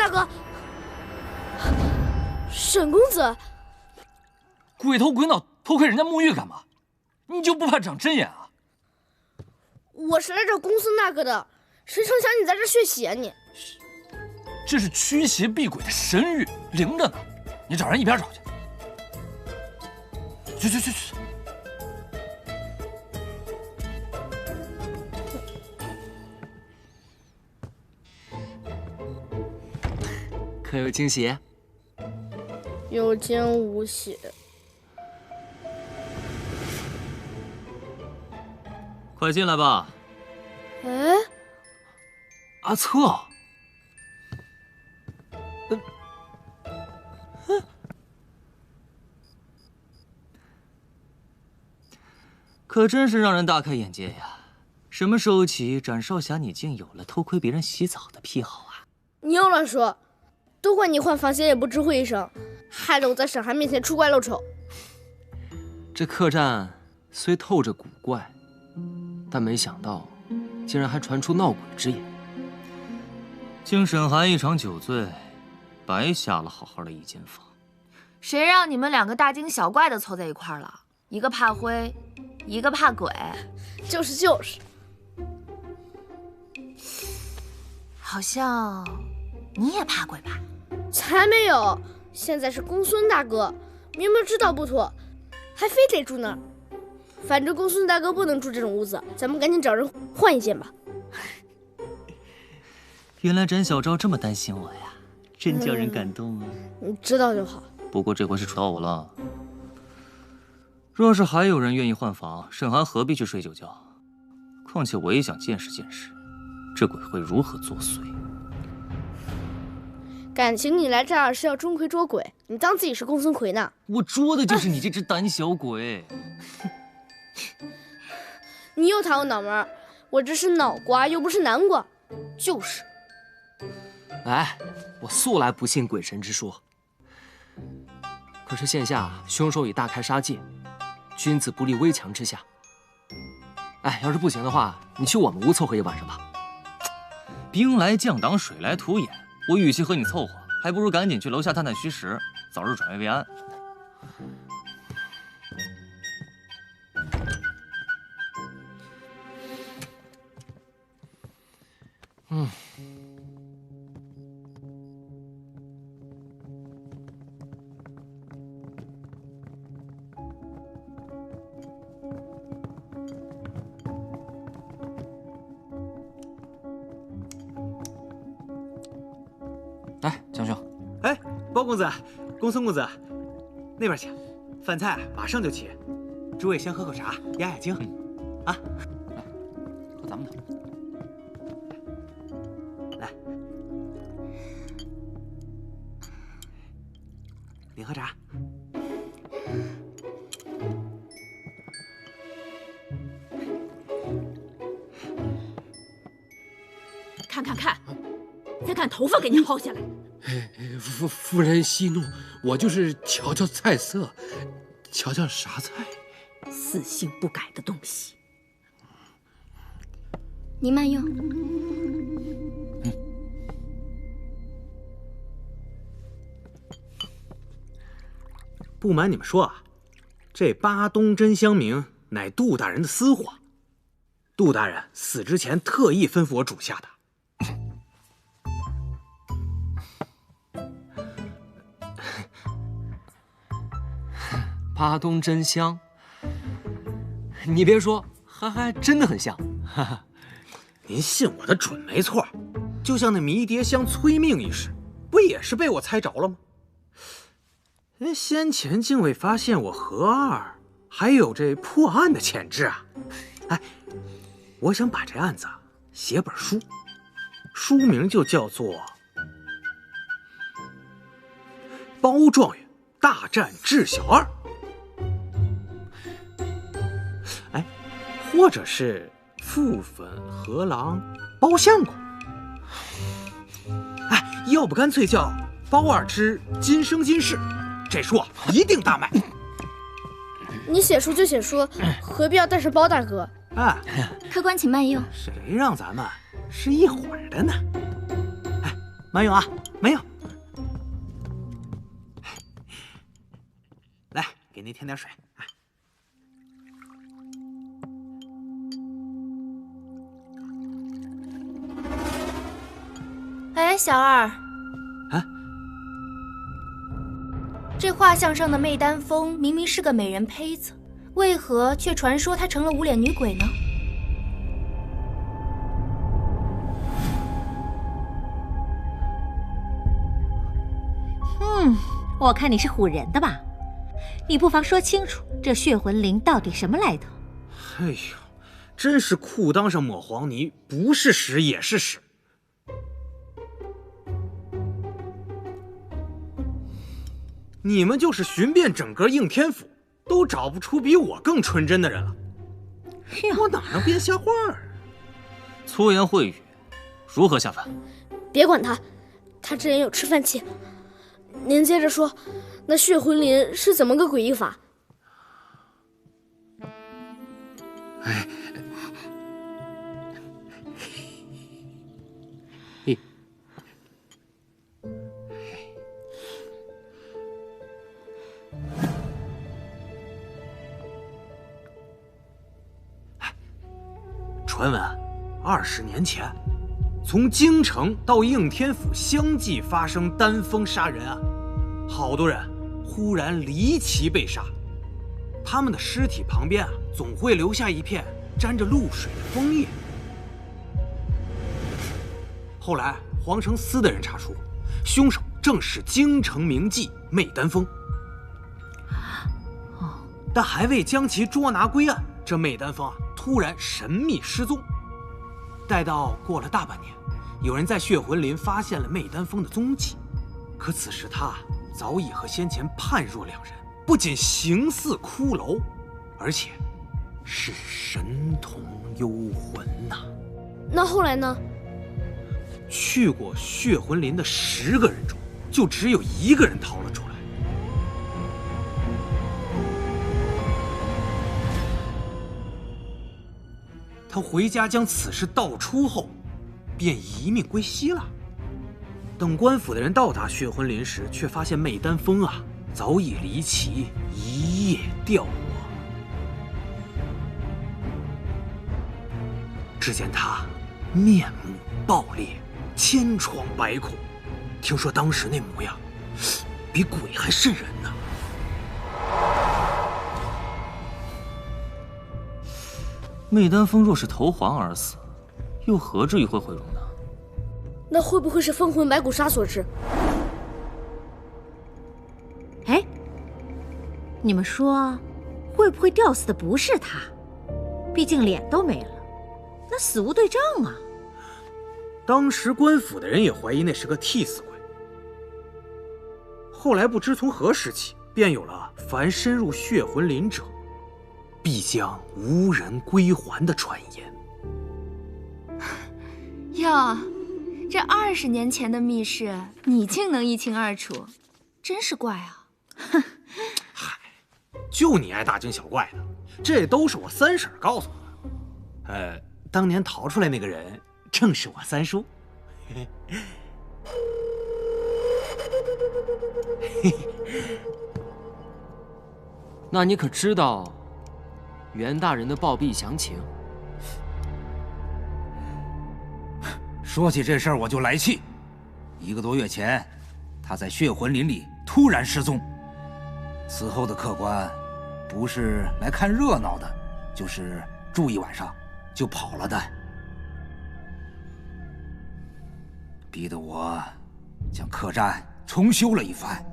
大哥，沈公子，鬼头鬼脑偷窥人家沐浴干嘛？你就不怕长针眼啊？我是来找公孙大哥的，谁成想你在这血洗啊你！这是驱邪避鬼的神玉，灵着呢，你找人一边找去。去！可有惊喜？有惊无喜。快进来吧。哎，阿策，可真是让人大开眼界呀！什么时候起，展少侠你竟有了偷窥别人洗澡的癖好啊？你又乱说，都怪你换房间也不知会一声，害得我在沈寒面前出怪露丑。这客栈虽透着古怪，但没想到竟然还传出闹鬼之言。经沈寒一场酒醉，白瞎了好好的一间房。谁让你们两个大惊小怪的凑在一块儿了？一个怕灰，一个怕鬼。就是，好像你也怕鬼吧？才没有！现在是公孙大哥，明明知道不妥，还非得住那儿。反正公孙大哥不能住这种屋子，咱们赶紧找人换一间吧。原来展小昭这么担心我呀，真叫人感动啊！你知道就好。不过这回是找我了。若是还有人愿意换房，沈寒何必去睡酒觉？况且我也想见识见识，这鬼会如何作祟。感情你来这儿是要钟馗捉鬼，你当自己是公孙馗呢？我捉的就是你这只胆小鬼！你又弹我脑门，我这是脑瓜又不是南瓜。就是。哎，我素来不信鬼神之说，可是现下凶手已大开杀戒，君子不立危墙之下。哎，要是不行的话，你去我们屋凑合一晚上吧。兵来将挡，水来土掩，我与其和你凑合，还不如赶紧去楼下探探虚实，早日转危为安。来，江兄。哎，包公子、公孙公子，那边请，饭菜马上就齐。诸位先喝口茶，压压惊。啊，来，喝咱们的。来，您喝茶。看，再看头发给你薅下来。夫人息怒，我就是瞧瞧菜色，瞧瞧啥菜。死性不改的东西。您慢用。不瞒你们说啊，这巴东真香茗乃杜大人的私货，杜大人死之前特意吩咐我煮下的。巴东真香，你别说，还真的很像。哈哈，您信我的准没错，就像那迷迭香催命一事，不也是被我猜着了吗？先前竟未发现我何二还有这破案的潜质啊！哎，我想把这案子写本书，书名就叫做《包状元大战智小二》。哎，或者是覆粉河郎包相公。哎，要不干脆叫包二之今生今世，这书啊一定大卖。你写书就写书，何必要带上包大哥？哎，客官请慢用。谁让咱们是一伙儿的呢？哎，慢用啊，慢用。来，给您添点水。哎，小二，啊，这画像上的媚丹峰明明是个美人胚子，为何却传说她成了无脸女鬼呢？我看你是唬人的吧？你不妨说清楚这血魂灵到底什么来头？哎呦，真是裤裆上抹黄泥，不是屎也是屎。你们就是寻遍整个应天府，都找不出比我更纯真的人了。我哪能编瞎话啊？粗言秽语，如何下凡？别管他，他这人有吃饭气。您接着说，那血魂林是怎么个诡异法？哎，传闻20年前，从京城到应天府相继发生丹峰杀人案，好多人忽然离奇被杀，他们的尸体旁边总会留下一片沾着露水的枫叶。后来皇城司的人查出，凶手正是京城名妓媚丹峰。但还未将其捉拿归案，这媚丹峰突然神秘失踪。待到过了大半年，有人在血魂林发现了媚丹峰的踪迹，可此时他早已和先前判若两人，不仅形似骷髅，而且是神童幽魂呐。那后来呢？去过血魂林的10个人中，就只有1个人逃了出来。他回家将此事道出后，便一命归西了。等官府的人到达血魂林时，却发现媚丹峰早已离奇，一夜凋亡。只见他面目暴裂，千疮百孔，听说当时那模样，比鬼还瘆人呢。媚丹峰若是投黄而死，又何至于会毁容呢？那会不会是风魂白骨杀所致？哎，你们说，会不会吊死的不是他？毕竟脸都没了，那死无对证啊！当时官府的人也怀疑那是个替死鬼。后来不知从何时起，便有了凡深入血魂林者，必将无人归还的传言。哟，这20年前的密室，你竟能一清二楚，真是怪啊！哼，嗨，就你爱大惊小怪的，这都是我三婶告诉我的。当年逃出来那个人，正是我三叔。那你可知道袁大人的暴毙详情？说起这事儿我就来气。1个多月前，他在血魂林里突然失踪，此后的客官不是来看热闹的，就是住一晚上就跑了的，逼得我将客栈重修了一番。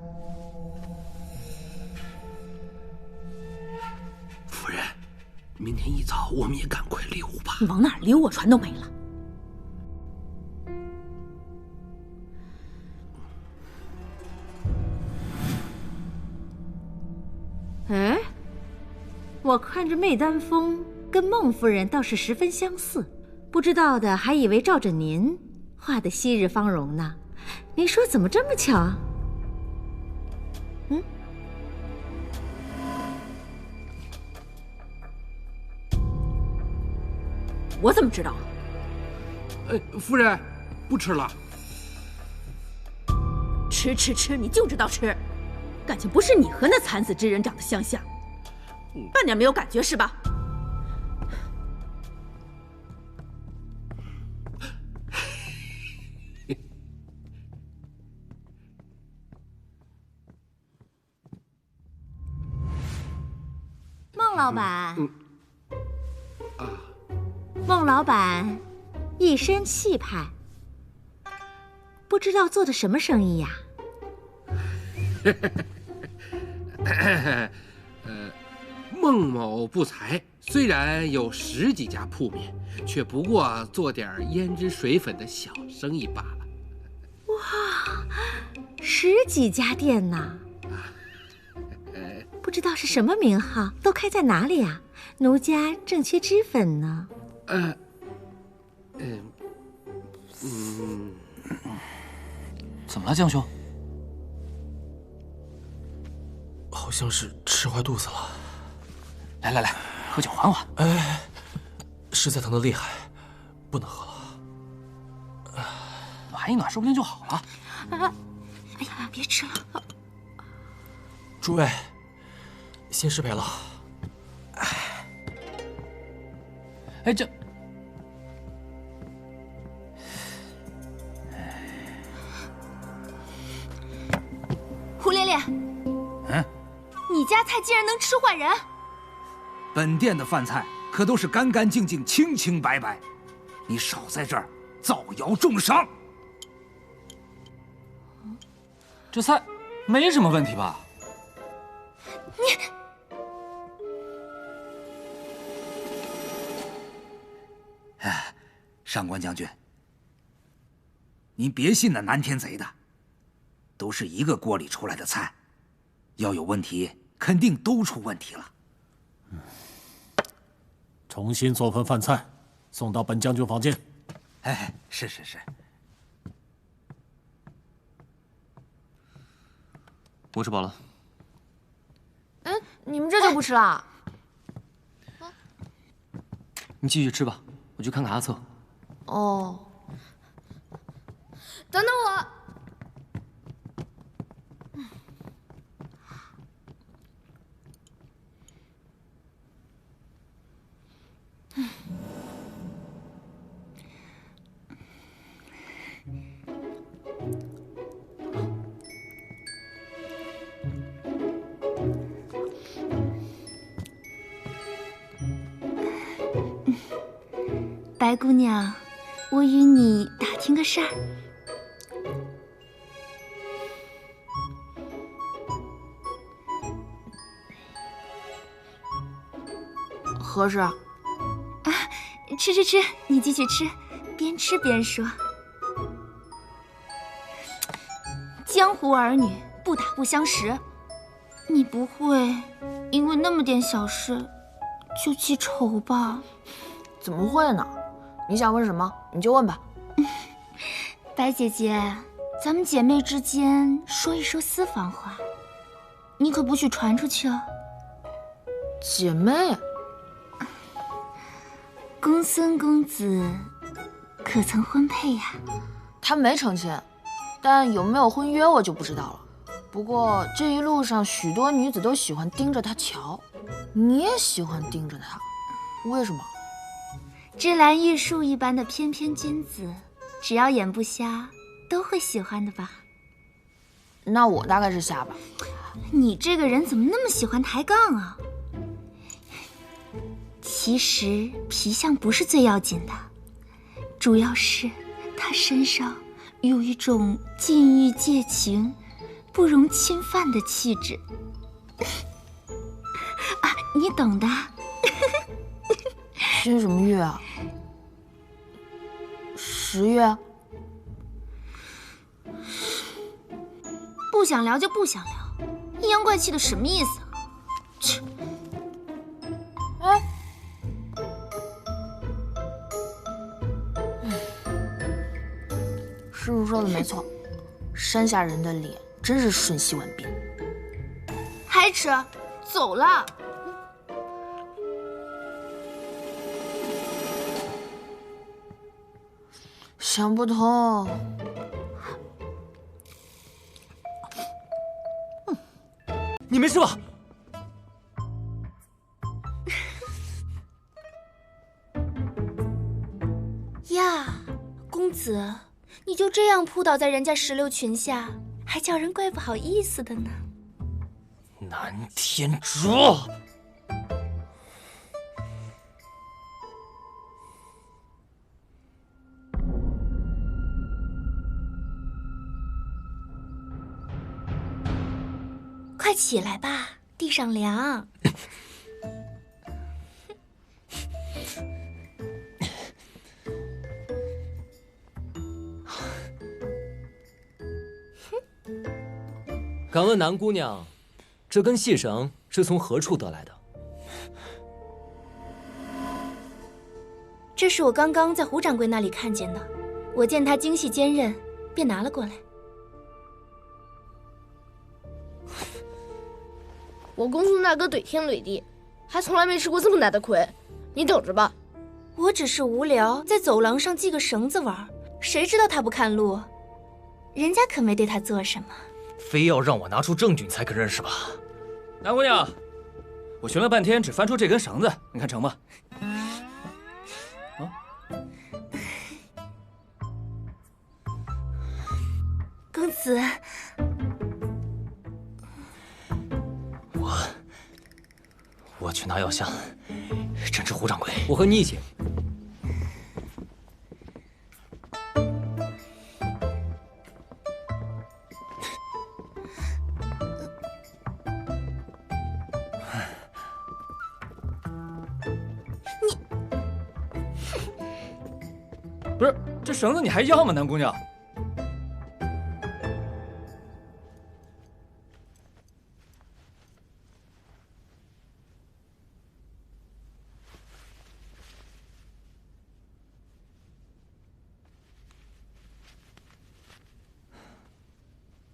夫人，明天一早我们也赶快溜吧。往哪儿溜？我船都没了。哎，我看这媚丹峰跟孟夫人倒是十分相似，不知道的还以为照着您画的昔日芳容呢。您说怎么这么巧啊？嗯。我怎么知道？夫人，不吃了。吃，你就知道吃，感情不是你和那惨死之人长得相像，半点没有感觉是吧？孟老板，孟老板，一身气派，不知道做的什么生意呀？孟某不才，虽然有10几家铺面，却不过做点胭脂水粉的小生意罢了。哇，10几家店呢？不知道是什么名号，都开在哪里呀？奴家正缺脂粉呢。怎么了，江兄？好像是吃坏肚子了。来，喝酒缓缓。哎，实在疼得厉害，不能喝了。暖一暖，说不定就好了。哎呀，别吃了。诸位，先失陪了。哎，这……胡连连，你家菜竟然能吃坏人？本店的饭菜可都是干干净净、清清白白，你少在这儿造谣重伤。这菜没什么问题吧？上官将军，您别信那南天贼的，都是一个锅里出来的菜，要有问题，肯定都出问题了。重新做份饭菜，送到本将军房间。哎，是。我吃饱了。哎，你们这就不吃了？你继续吃吧，我去看看阿策。哦，等等我。白姑娘，我与你打听个事儿。何事？吃，你继续吃，边吃边说。江湖儿女不打不相识，你不会因为那么点小事就记仇吧？怎么会呢？你想问什么，你就问吧。白姐姐，咱们姐妹之间说一说私房话，你可不许传出去哦。姐妹，公孙公子可曾婚配呀？他没成亲，但有没有婚约我就不知道了。不过这一路上许多女子都喜欢盯着他瞧，你也喜欢盯着他，为什么？芝兰玉树一般的翩翩君子，只要眼不瞎，都会喜欢的吧？那我大概是瞎吧。你这个人怎么那么喜欢抬杠啊？其实皮相不是最要紧的，主要是他身上有一种禁欲戒情、不容侵犯的气质。啊，你懂的。新什么月啊？10月？不想聊就不想聊，阴阳怪气的什么意思啊？切！哎，师傅说的没错，山下人的脸真是瞬息万变。还吃？走了。想不通，你没事吧？呀，公子，你就这样扑倒在人家石榴裙下，还叫人怪不好意思的呢。南天竺！快起来吧，地上凉。敢问南姑娘，这根细绳是从何处得来的？这是我刚刚在胡掌柜那里看见的，我见他精细坚韧，便拿了过来。我公孙大哥怼天怼地，还从来没吃过这么大的亏，你等着吧。我只是无聊，在走廊上系个绳子玩，谁知道他不看路？人家可没对他做什么。非要让我拿出证据你才肯认是吧？南姑娘，我寻了半天，只翻出这根绳子，你看成吗？公子，我去拿药箱，诊治胡掌柜。我和你一起。不是，这绳子你还要吗，南姑娘？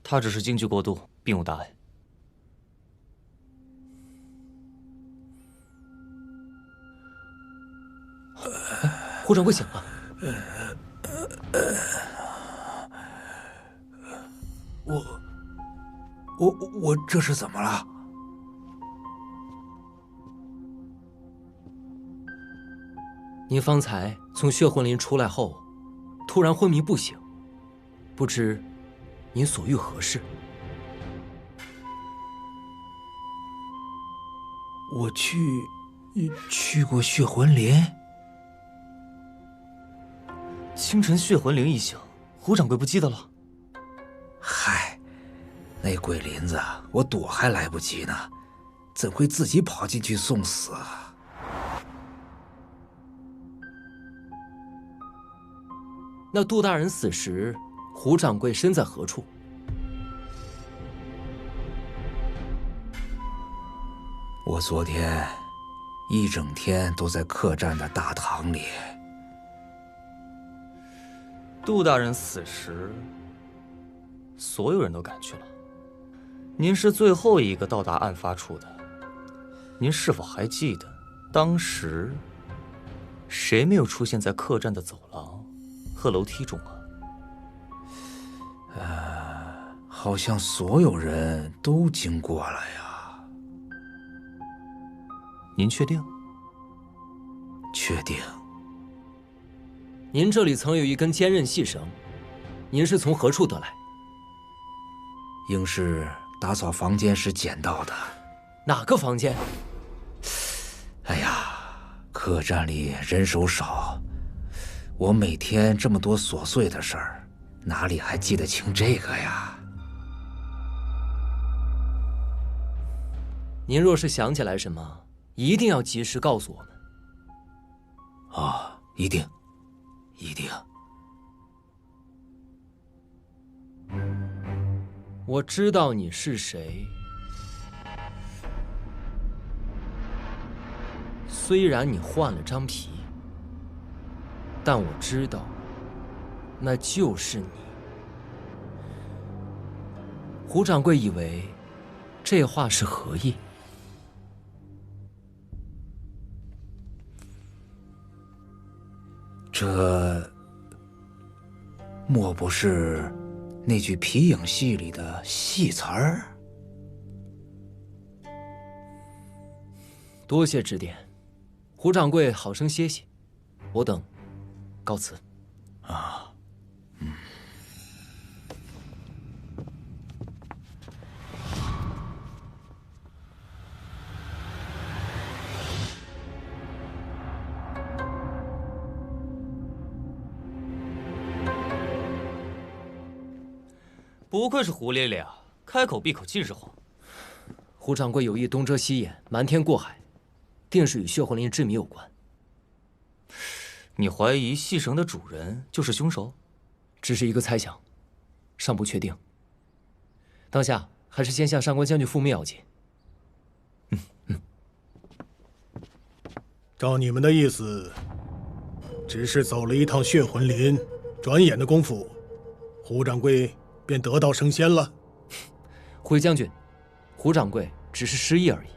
他只是惊惧过度，并无大碍。胡掌柜醒了。我这是怎么了？您方才从血魂林出来后，突然昏迷不醒，不知您所欲何事？我去过血魂林。清晨血魂灵一醒，胡掌柜不记得了？嗨，那鬼林子我躲还来不及呢，怎会自己跑进去送死啊？那杜大人死时，胡掌柜身在何处？我昨天一整天都在客栈的大堂里。杜大人死时，所有人都赶去了。您是最后一个到达案发处的，您是否还记得当时谁没有出现在客栈的走廊和楼梯中啊？好像所有人都经过了呀。您确定？确定。您这里曾有一根坚韧细绳，您是从何处得来？应是打扫房间时捡到的。哪个房间？哎呀，客栈里人手少，我每天这么多琐碎的事儿，哪里还记得清这个呀？您若是想起来什么，一定要及时告诉我们。哦，一定，一定。我知道你是谁，虽然你换了张皮，但我知道，那就是你。胡掌柜以为这话是何意？这莫不是那句皮影戏里的戏词儿？多谢指点，胡掌柜好生歇息，我等告辞。啊，不愧是胡咧咧啊，开口闭口尽是话。胡掌柜有意东遮西掩，瞒天过海，定是与血魂林之谜有关。你怀疑戏绳的主人就是凶手？只是一个猜想，尚不确定。当下还是先向上官将军复命要紧。照你们的意思，只是走了一趟血魂林，转眼的功夫，胡掌柜便得道升仙了。回将军，胡掌柜只是失忆而已。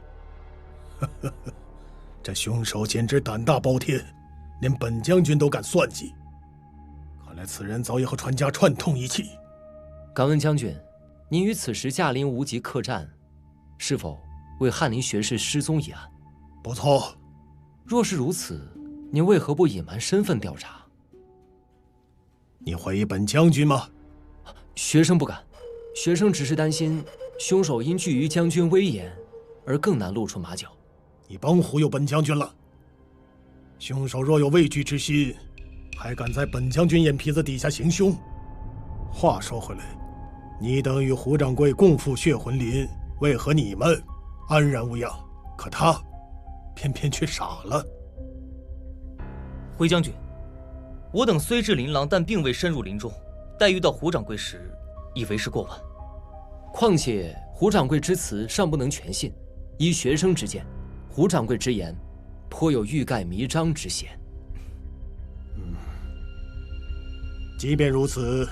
这凶手简直胆大包天，连本将军都敢算计。看来此人早已和传家串通一气。敢问将军，您于此时驾临无极客栈，是否为翰林学士失踪一案？不错。若是如此，您为何不隐瞒身份调查？你怀疑本将军吗？学生不敢，学生只是担心凶手因惧于将军威严，而更难露出马脚。你甭忽悠本将军了。凶手若有畏惧之心，还敢在本将军眼皮子底下行凶。话说回来，你等与胡掌柜共赴血魂林，为何你们安然无恙，可他偏偏却傻了？回将军，我等虽至琳琅，但并未深入林中。待遇到胡掌柜时，已为时过晚。况且胡掌柜之词尚不能全信，依学生之见，胡掌柜之言颇有欲盖弥彰之嫌。即便如此，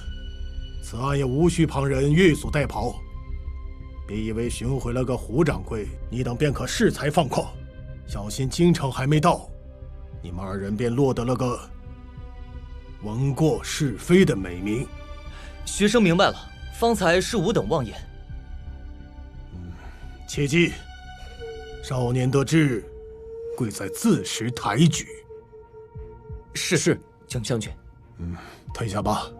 此案也无需旁人欲速代跑。别以为寻回了个胡掌柜，你等便可恃才放旷。小心京城还没到，你们二人便落得了个闻过是非的美名。学生明白了，方才是吾等妄言。切记，少年得志，贵在自识抬举。是，将军。退下吧。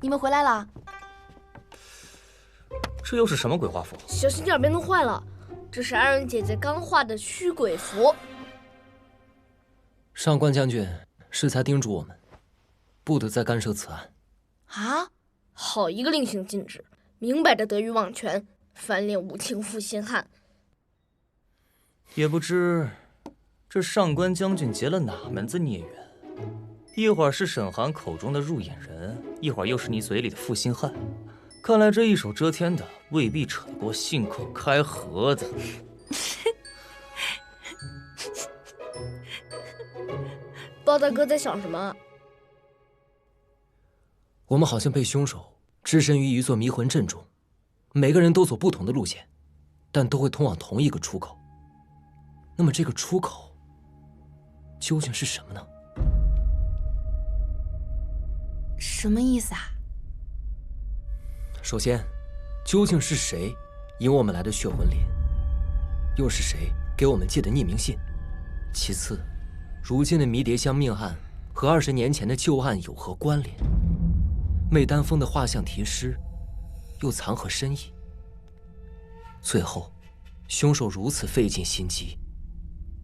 你们回来了？这又是什么鬼画符？小心点，别弄坏了。这是安仁姐姐刚画的驱鬼符。上官将军适才叮嘱我们，不得再干涉此案。啊！好一个令行禁止，明摆着得意忘权，翻脸无情负心汉。也不知这上官将军结了哪门子孽缘？一会儿是沈寒口中的入眼人，一会儿又是你嘴里的负心汉。看来这一手遮天的未必扯得过信口开河的。包大哥在想什么？我们好像被凶手置身于一座迷魂阵中，每个人都走不同的路线，但都会通往同一个出口。那么这个出口究竟是什么呢？什么意思啊？首先，究竟是谁引我们来的血魂林？又是谁给我们寄的匿名信？其次，如今的迷迭香命案和20年前的旧案有何关联？媚丹峰的画像题诗又藏何深意？最后，凶手如此费尽心机，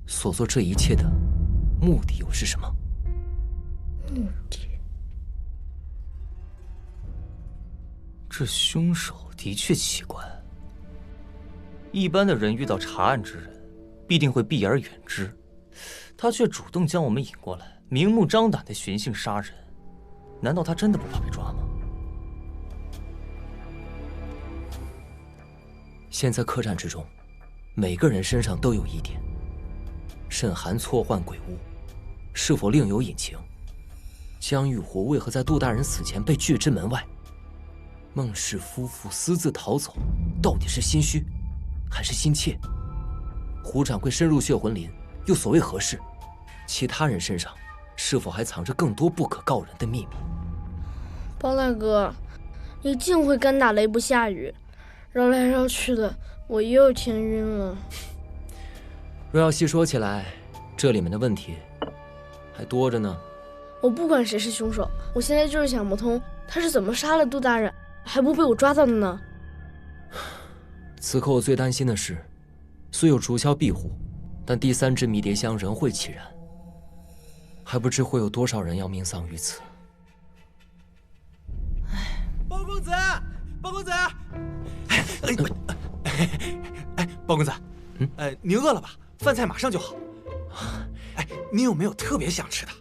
所做这一切的目的又是什么？这凶手的确奇怪。一般的人遇到查案之人，必定会避而远之，他却主动将我们引过来，明目张胆的寻衅杀人。难道他真的不怕被抓吗？现在客栈之中，每个人身上都有疑点。沈寒错换鬼物，是否另有隐情？江玉湖为何在杜大人死前被拒之门外？孟氏夫妇私自逃走，到底是心虚，还是心切？胡掌柜深入血魂林，又所谓何事？其他人身上是否还藏着更多不可告人的秘密？包大哥，你竟会干打雷不下雨，绕来绕去的，我又天晕了。若要细说起来，这里面的问题还多着呢。我不管谁是凶手，我现在就是想不通，他是怎么杀了杜大人，还不被我抓到的呢？此刻我最担心的是，虽有竹箫庇护，但第三只迷迭香仍会起燃，还不知会有多少人要命丧于此。包公子，包公子，包公子，您饿了吧？饭菜马上就好。您有没有特别想吃的？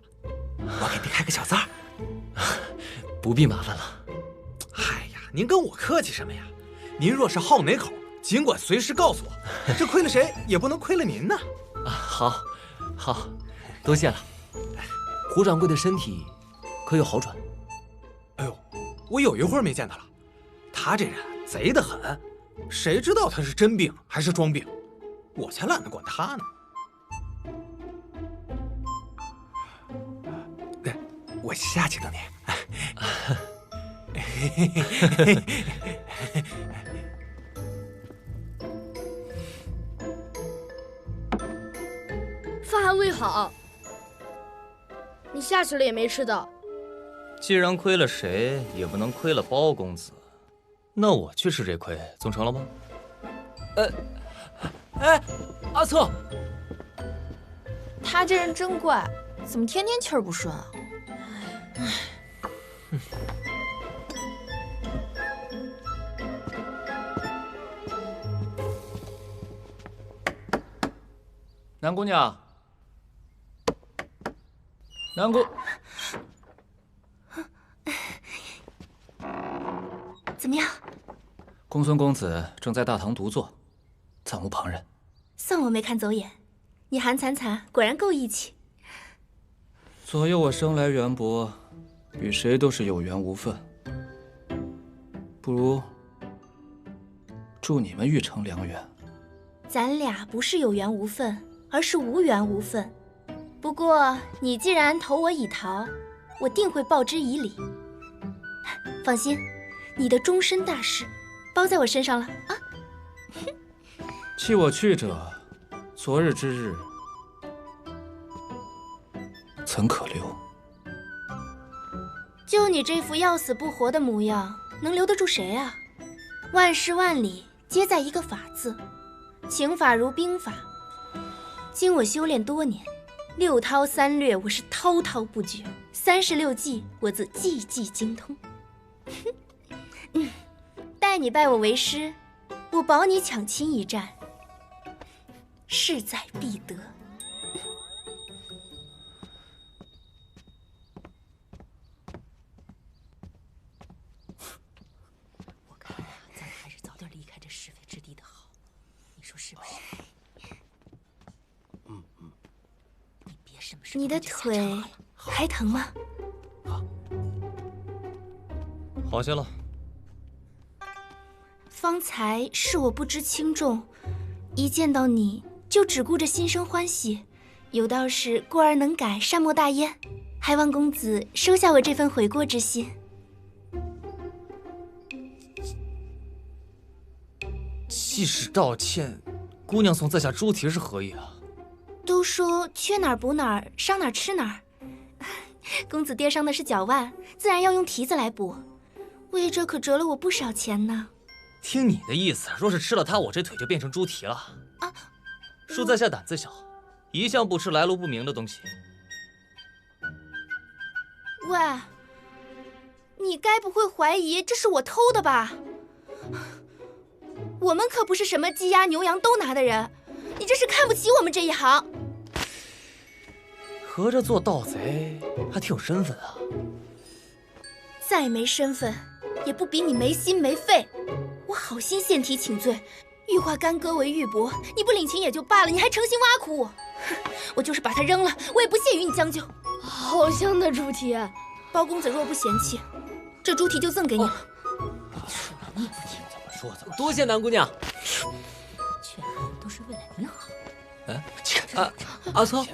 我给您开个小灶。不必麻烦了。哎呀，您跟我客气什么呀？您若是好哪口，尽管随时告诉我，这亏了谁也不能亏了您呢。好，多谢了。胡掌柜的身体可有好转？哎呦，我有一会儿没见他了。他这人贼得很，谁知道他是真病还是装病？我才懒得管他呢。我下去等您。饭还未好，你下去了也没吃到。既然亏了谁，也不能亏了包公子。那我去吃这亏，总成了吗？阿策，他这人真怪，怎么天天气儿不顺啊？南姑娘，南姑，怎么样？公孙公子正在大堂独坐，暂无旁人。算我没看走眼，你韩惨惨果然够义气。左右我生来缘薄，与谁都是有缘无分。不如祝你们玉成良缘。咱俩不是有缘无分，而是无缘无分。不过你既然投我以桃，我定会报之以礼。放心，你的终身大事包在我身上了啊！弃我去者，昨日之日怎可留？就你这副要死不活的模样，能留得住谁啊？万事万里皆在一个法字，情法如兵法。经我修炼多年，6韬3略我是滔滔不绝，36计我则计计精通。待你拜我为师，我保你抢亲一战，势在必得。我看啊，咱们还是早点离开这是非之地的好，你说是不是？你别什么时候你的腿还疼吗？好些了。方才是我不知轻重，一见到你就只顾着心生欢喜，有道是过而能改，善莫大焉，还望公子收下我这份悔过之心。既是道歉，姑娘送在下猪蹄是何意啊？都说缺哪儿补哪儿，伤哪儿吃哪儿。公子爹伤的是脚腕，自然要用蹄子来补，为这可折了我不少钱呢。听你的意思，若是吃了它，我这腿就变成猪蹄了啊！恕在下胆子小，一向不吃来路不明的东西。喂，你该不会怀疑这是我偷的吧？我们可不是什么鸡鸭牛羊都拿的人，你这是看不起我们这一行。合着做盗贼还挺有身份啊！再没身份，也不比你没心没肺。我好心献体请罪，玉化干戈为玉帛，你不领情也就罢了，你还诚心挖苦我。哼，我就是把它扔了，我也不屑与你将就。好香的猪蹄啊！包公子若不嫌弃，这猪蹄就赠给你了。说了你不听，怎么说？多谢南姑娘。劝人都是为了你好。阿聪。